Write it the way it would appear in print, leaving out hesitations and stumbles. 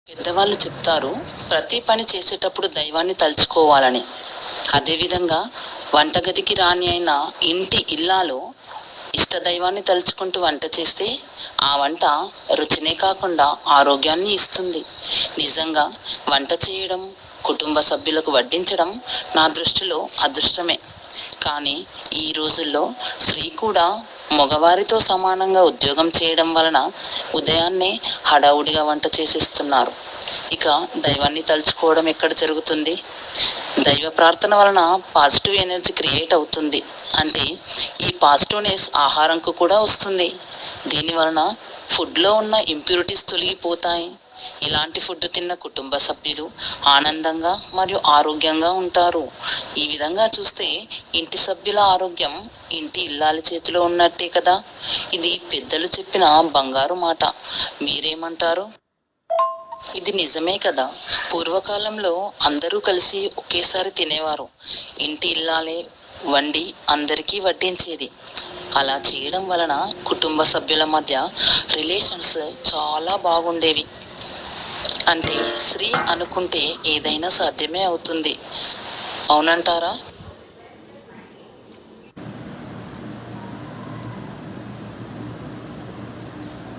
పెద్దవాళ్ళు చెప్తారు, ప్రతి పని చేసేటప్పుడు దైవాన్ని తలుచుకోవాలని. అదేవిధంగా వంటగదికి రాణి అయిన ఇంటి ఇల్లాలు ఇష్టదైవాన్ని తలుచుకుంటూ వంట చేస్తే ఆ వంట రుచినే కాకుండా ఆరోగ్యాన్ని ఇస్తుంది. నిజంగా వంట చేయడం, కుటుంబ సభ్యులకు వడ్డించడం నా దృష్టిలో అదృష్టమే. కానీ ఈ రోజుల్లో స్త్రీ కూడా మగవారితో సమానంగా ఉద్యోగం చేయడం వలన ఉదయాన్నే హడావుడిగా వంట చేసేస్తున్నారు. ఇక దైవాన్ని తలుచుకోవడం ఎక్కడ జరుగుతుంది? దైవ ప్రార్థన వలన పాజిటివ్ ఎనర్జీ క్రియేట్ అవుతుంది. అంటే ఈ పాజిటివ్నెస్ ఆహారంకు కూడా వస్తుంది. దీని వలన ఫుడ్లో ఉన్న ఇంప్యూరిటీస్ తొలగిపోతాయి. ఇలాంటి ఫుడ్ తిన్న కుటుంబ సభ్యులు ఆనందంగా మరియు ఆరోగ్యంగా ఉంటారు. ఈ విధంగా చూస్తే ఇంటి సభ్యుల ఆరోగ్యం ఇంటి ఇల్లాల చేతిలో ఉన్నట్టే కదా. ఇది పెద్దలు చెప్పిన బంగారు మాట. మీరేమంటారు? ఇది నిజమే కదా. పూర్వకాలంలో అందరూ కలిసి ఒకేసారి తినేవారు. ఇంటి ఇల్లాలే వండి అందరికీ వడ్డించేది. అలా చేయడం వలన కుటుంబ సభ్యుల మధ్య రిలేషన్స్ చాలా బాగుండేవి. అంటే స్త్రీ అనుకుంటే ఏదైనా సాధ్యమే అవుతుంది. అవునంటారా?